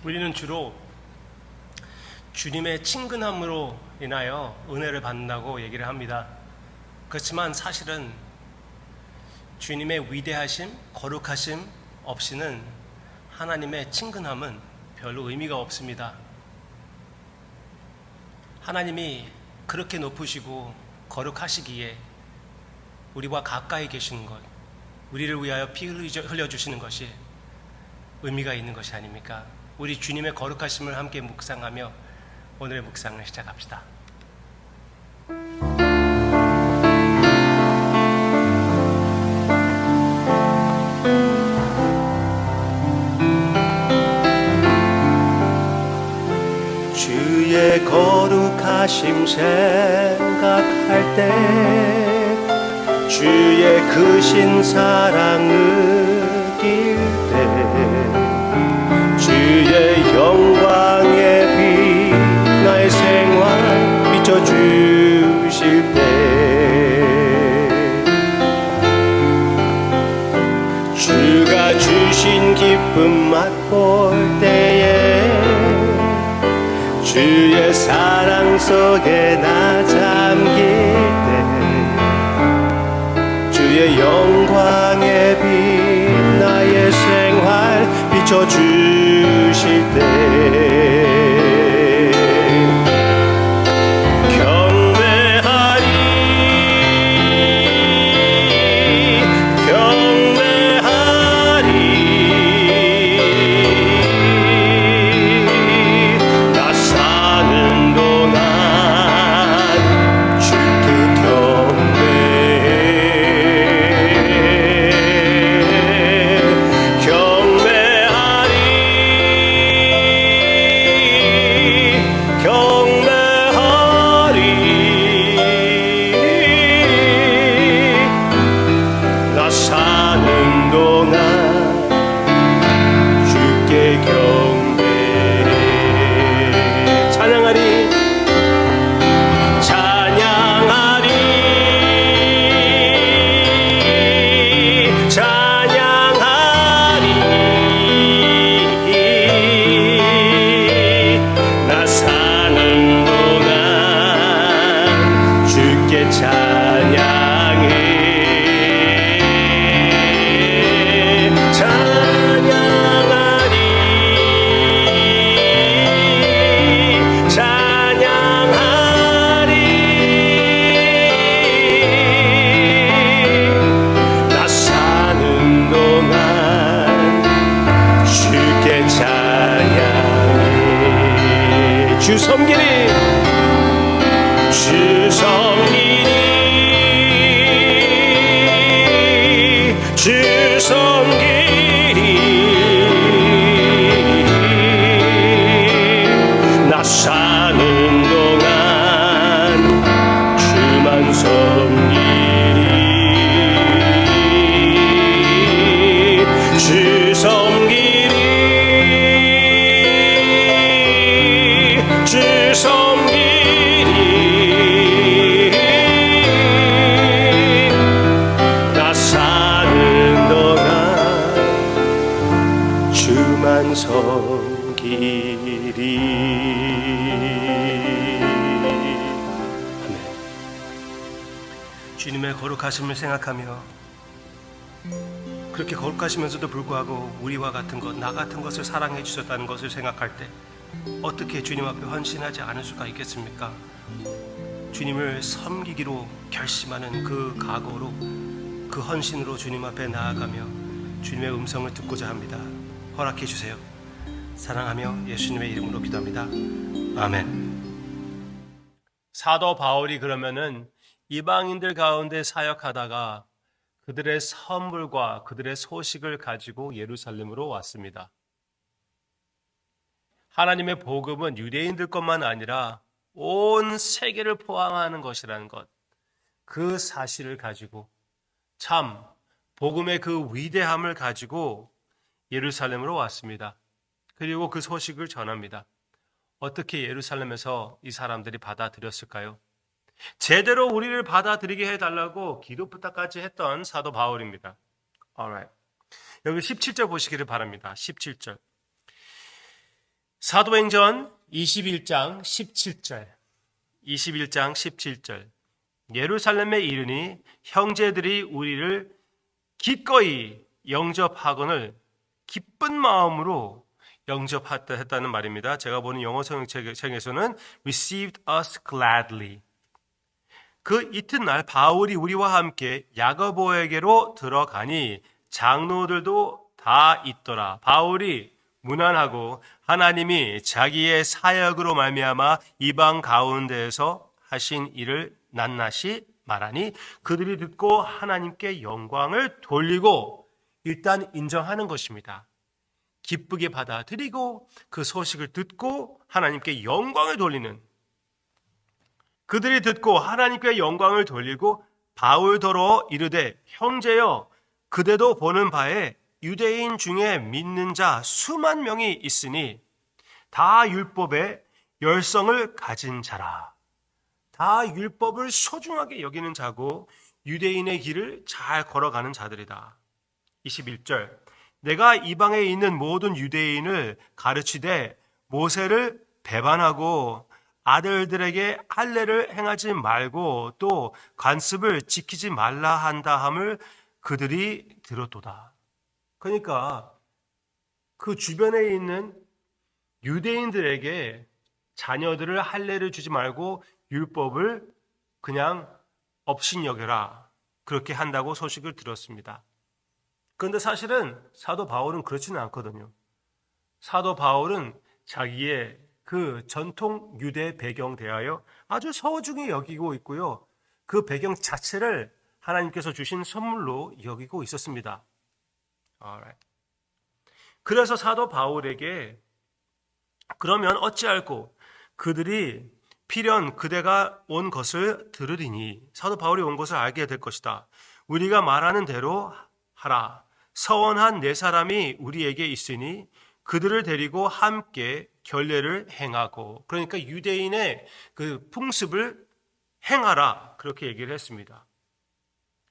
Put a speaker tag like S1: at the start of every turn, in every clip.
S1: 우리는 주로 주님의 친근함으로 인하여 은혜를 받는다고 얘기를 합니다. 그렇지만 사실은 주님의 위대하심, 거룩하심 없이는 하나님의 친근함은 별로 의미가 없습니다. 하나님이 그렇게 높으시고 거룩하시기에 우리와 가까이 계시는 것, 우리를 위하여 피 흘려주시는 것이 의미가 있는 것이 아닙니까? 우리 주님의 거룩하심을 함께 묵상하며 오늘의 묵상을 시작합시다.
S2: 주의 거룩하심 생각할 때 주의 크신 사랑 느낄 때 주의 영광의 빛 나의 생활 비춰주실 때 주가 주신 기쁨 맛볼 때에 주의 사랑 속에 나 잠길 때 주의 영광의 빛 나의 생활 비춰주실 때 주 섬기리 주 섬기리 주 섬기리 나 사는 동안 주만 섬기리 주 섬기리 주 섬기리 나 사는 동안 주만 섬기리. 아멘.
S1: 주님의 거룩하심을 생각하며 그렇게 거룩하시면서도 불구하고 우리와 같은 것, 나 같은 것을 사랑해 주셨다는 것을 생각할 때 어떻게 주님 앞에 헌신하지 않을 수가 있겠습니까? 주님을 섬기기로 결심하는 그 각오로, 그 헌신으로 주님 앞에 나아가며 주님의 음성을 듣고자 합니다. 허락해 주세요. 사랑하며 예수님의 이름으로 기도합니다. 아멘. 사도 바울이 그러면은 이방인들 가운데 사역하다가 그들의 선물과 그들의 소식을 가지고 예루살렘으로 왔습니다. 하나님의 복음은 유대인들 것만 아니라 온 세계를 포함하는 것이라는 것, 그 사실을 가지고 참 복음의 그 위대함을 가지고 예루살렘으로 왔습니다. 그리고 그 소식을 전합니다. 어떻게 예루살렘에서 이 사람들이 받아들였을까요? 제대로 우리를 받아들이게 해달라고 기도 부탁까지 했던 사도 바울입니다. Alright. 여기 17절 보시기를 바랍니다. 17절. 사도행전 21장 17절, 21장 17절. 예루살렘에 이르니 형제들이 우리를 기꺼이 영접하거늘 기쁜 마음으로 영접했다는 말입니다. 제가 보는 영어 성경책에서는 received us gladly. 그 이튿날 바울이 우리와 함께 야고보에게로 들어가니 장로들도 다 있더라. 바울이 무난하고 하나님이 자기의 사역으로 말미암아 이방 가운데에서 하신 일을 낱낱이 말하니 그들이 듣고 하나님께 영광을 돌리고 일단 인정하는 것입니다. 기쁘게 받아들이고 그 소식을 듣고 하나님께 영광을 돌리는, 그들이 듣고 하나님께 영광을 돌리고 바울더러 이르되 형제여 그대도 보는 바에 유대인 중에 믿는 자 수만 명이 있으니 다 율법의 열성을 가진 자라. 다 율법을 소중하게 여기는 자고 유대인의 길을 잘 걸어가는 자들이다. 21절. 내가 이방에 있는 모든 유대인을 가르치되 모세를 배반하고 아들들에게 할례를 행하지 말고 또 관습을 지키지 말라 한다 함을 그들이 들었도다. 그러니까 그 주변에 있는 유대인들에게 자녀들을 할례를 주지 말고 율법을 그냥 업신여겨라, 그렇게 한다고 소식을 들었습니다. 그런데 사실은 사도 바울은 그렇지는 않거든요. 사도 바울은 자기의 그 전통 유대 배경 대하여 아주 소중히 여기고 있고요. 그 배경 자체를 하나님께서 주신 선물로 여기고 있었습니다. Alright. 그래서 사도 바울에게 그러면 어찌할꼬 그들이 필연 그대가 온 것을 들으리니 사도 바울이 온 것을 알게 될 것이다. 우리가 말하는 대로 하라. 서원한 네 사람이 우리에게 있으니 그들을 데리고 함께 결례를 행하고, 그러니까 유대인의 그 풍습을 행하라, 그렇게 얘기를 했습니다.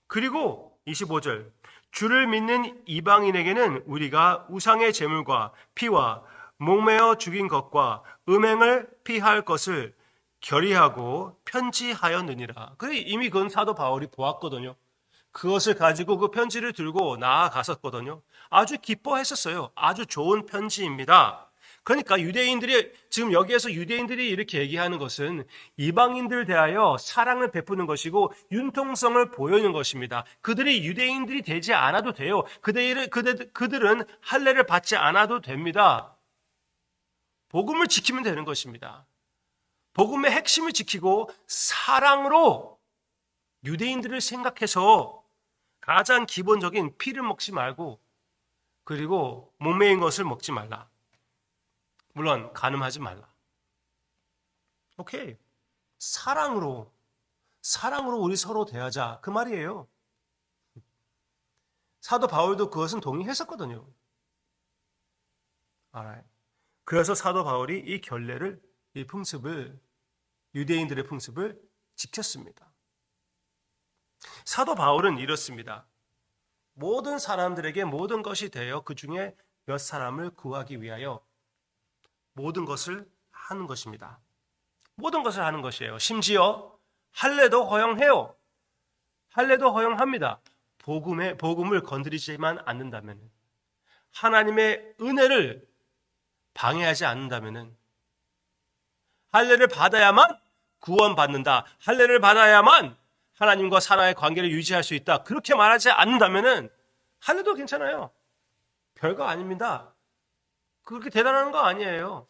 S1: 그리고 25절. 주를 믿는 이방인에게는 우리가 우상의 제물과 피와 목매어 죽인 것과 음행을 피할 것을 결의하고 편지하였느니라. 그래, 이미 그건 사도 바울이 보았거든요. 그것을 가지고 그 편지를 들고 나아갔었거든요. 아주 기뻐했었어요. 아주 좋은 편지입니다. 그러니까 유대인들이, 지금 여기에서 유대인들이 이렇게 얘기하는 것은 이방인들 대하여 사랑을 베푸는 것이고 융통성을 보이는 것입니다. 그들이 유대인들이 되지 않아도 돼요. 그들은 할례를 받지 않아도 됩니다. 복음을 지키면 되는 것입니다. 복음의 핵심을 지키고 사랑으로 유대인들을 생각해서 가장 기본적인 피를 먹지 말고, 그리고 목매인 것을 먹지 말라. 물론 간음하지 말라. 오케이. 사랑으로 우리 서로 대하자, 그 말이에요. 사도 바울도 그것은 동의했었거든요. Alright. 그래서 사도 바울이 이 결례를, 이 풍습을, 유대인들의 풍습을 지켰습니다. 사도 바울은 이렇습니다. 모든 사람들에게 모든 것이 되어 그 중에 몇 사람을 구하기 위하여 모든 것을 하는 것입니다. 모든 것을 하는 것이에요. 심지어 할례도 허용해요. 할례도 허용합니다. 복음을 건드리지만 않는다면, 하나님의 은혜를 방해하지 않는다면, 할례를 받아야만 구원받는다, 할례를 받아야만 하나님과 사람의 관계를 유지할 수 있다, 그렇게 말하지 않는다면 할례도 괜찮아요. 별거 아닙니다. 그렇게 대단한 거 아니에요.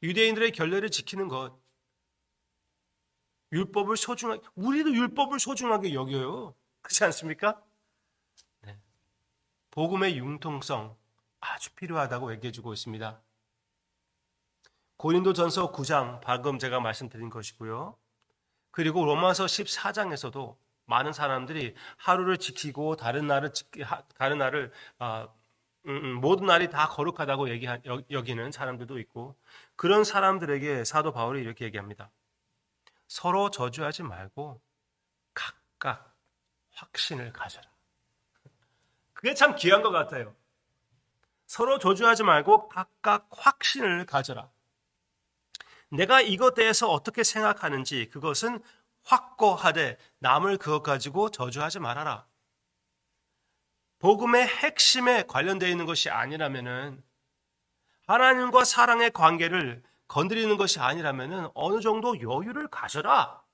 S1: 유대인들의 결례를 지키는 것, 율법을 소중하게, 우리도 율법을 소중하게 여겨요. 그렇지 않습니까? 네. 복음의 융통성 아주 필요하다고 얘기해주고 있습니다. 고린도전서 9장, 방금 제가 말씀드린 것이고요. 그리고 로마서 14장에서도 많은 사람들이 하루를 지키고 다른 날을 모든 날이 다 거룩하다고 여기는 사람들도 있고, 그런 사람들에게 사도 바울이 이렇게 얘기합니다. 서로 저주하지 말고 각각 확신을 가져라. 그게 참 귀한 것 같아요. 서로 저주하지 말고 각각 확신을 가져라. 내가 이것 대해서 어떻게 생각하는지 그것은 확고하되 남을 그것 가지고 저주하지 말아라. 복음의 핵심에 관련되어 있는 것이 아니라면은, 하나님과 사랑의 관계를 건드리는 것이 아니라면은 어느 정도 여유를 가져라.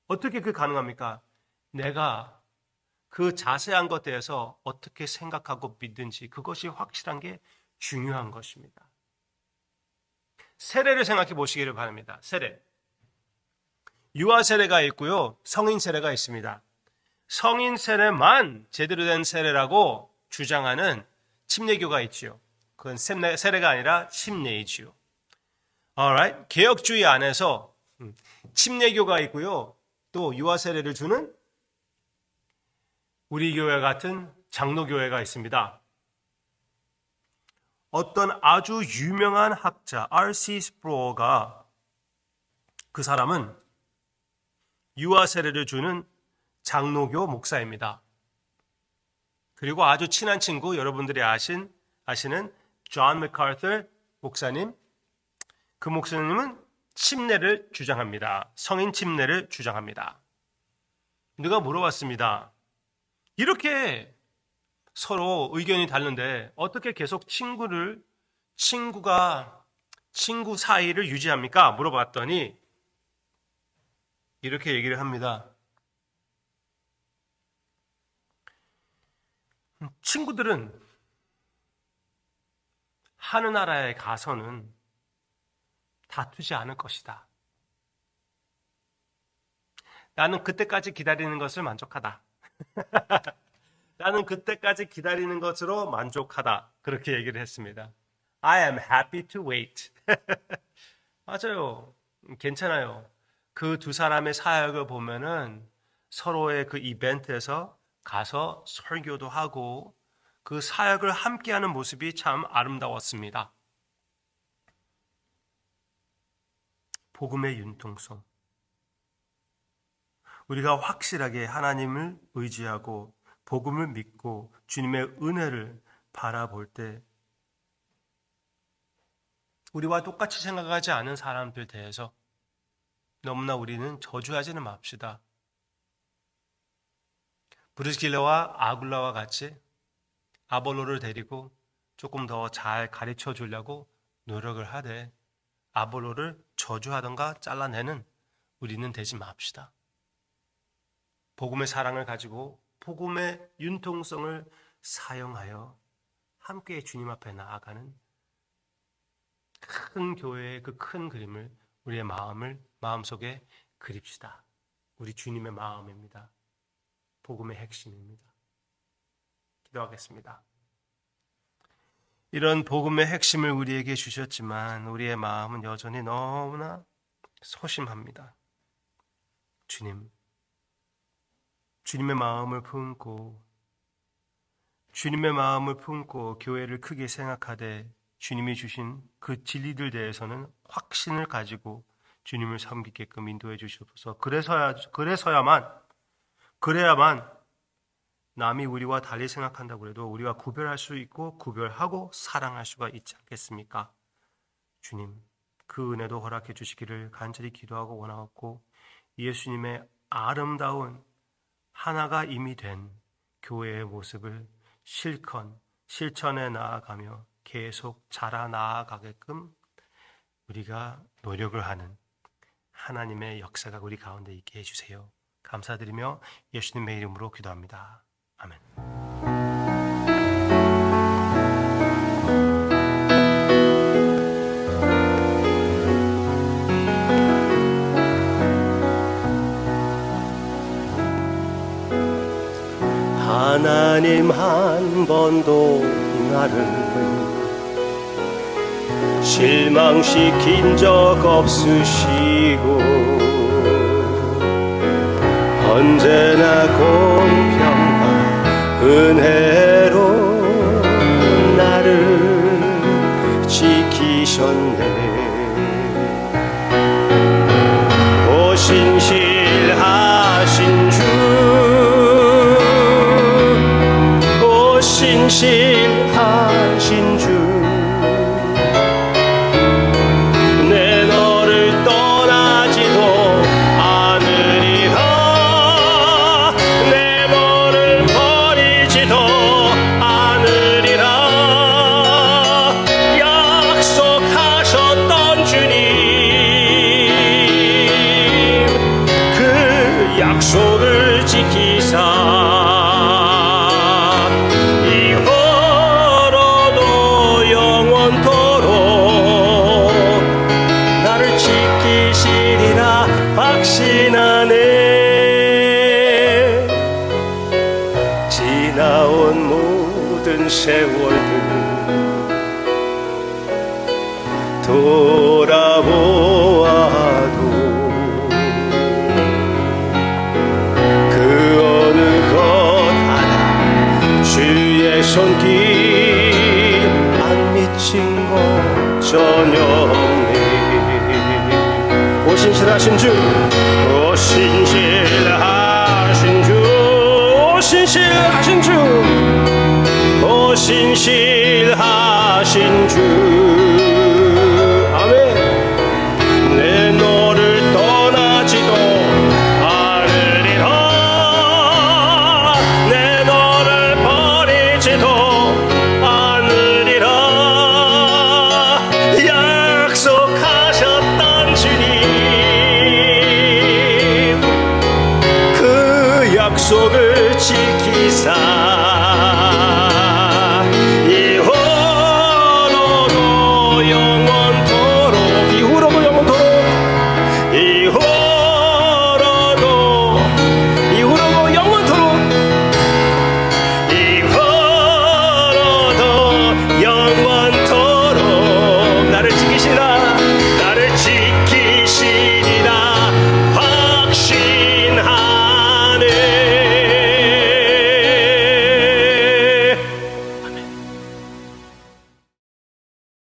S1: 어떻게 그게 가능합니까? 내가 그 자세한 것에 대해서 어떻게 생각하고 믿든지 그것이 확실한 게 중요한 것입니다. 세례를 생각해 보시기를 바랍니다. 세례. 유아 세례가 있고요. 성인 세례가 있습니다. 성인 세례만 제대로 된 세례라고 주장하는 침례교가 있지요. 그건 세례가 아니라 침례이지요. Alright. 개혁주의 안에서 침례교가 있고요. 또 유아 세례를 주는 우리 교회 같은 장로교회가 있습니다. 어떤 아주 유명한 학자 R.C. 스프로어가, 그 사람은 유아 세례를 주는 장로교 목사입니다. 그리고 아주 친한 친구, 여러분들이 아시는 존 맥카터 목사님, 그 목사님은 침례를 주장합니다. 성인 침례를 주장합니다. 누가 물어봤습니다. 이렇게 서로 의견이 다른데 어떻게 계속 친구 사이를 유지합니까? 물어봤더니 이렇게 얘기를 합니다. 친구들은 하늘나라에 가서는 다투지 않을 것이다. 나는 그때까지 기다리는 것을 만족하다. 나는 그때까지 기다리는 것으로 만족하다. 그렇게 얘기를 했습니다. I am happy to wait. 맞아요. 괜찮아요. 그 두 사람의 사역을 보면은 서로의 그 이벤트에서 가서 설교도 하고 그 사역을 함께하는 모습이 참 아름다웠습니다. 복음의 융통성. 우리가 확실하게 하나님을 의지하고 복음을 믿고 주님의 은혜를 바라볼 때 우리와 똑같이 생각하지 않은 사람들 대해서 너무나 우리는 저주하지는 맙시다. 브리스길라와 아굴라와 같이 아볼로를 데리고 조금 더 잘 가르쳐 주려고 노력을 하되 아볼로를 저주하던가 잘라내는 우리는 되지 맙시다. 복음의 사랑을 가지고 복음의 융통성을 사용하여 함께 주님 앞에 나아가는 큰 교회의 그 큰 그림을 우리의 마음속에 그립시다. 우리 주님의 마음입니다. 복음의 핵심입니다. 기도하겠습니다. 이런 복음의 핵심을 우리에게 주셨지만 우리의 마음은 여전히 너무나 소심합니다. 주님의 마음을 품고 교회를 크게 생각하되 주님이 주신 그 진리들 대해서는 확신을 가지고 주님을 섬기게끔 인도해 주시옵소서. 그래야만 남이 우리와 달리 생각한다고 해도 우리가 구별할 수 있고 구별하고 사랑할 수가 있지 않겠습니까? 주님, 그 은혜도 허락해 주시기를 간절히 기도하고 원하옵고 예수님의 아름다운 하나가 이미 된 교회의 모습을 실천해 나아가며 계속 자라 나아가게끔 우리가 노력을 하는 하나님의 역사가 우리 가운데 있게 해주세요. 감사드리며 예수님의 이름으로 기도합니다. 아멘.
S2: 하나님 한 번도 나를 실망시킨 적 없으시고 언제나 공평한 은혜로 나를 지키셨네. 오 신실하신 주, 오 신실하신 세월들 돌아보아도 그 어느 것 하나 주의 손길 안 미친 것 전혀 없네. 오 신실하신 주, 오 신실하신 주, 오 신실하신 주, 오 신실하신 주.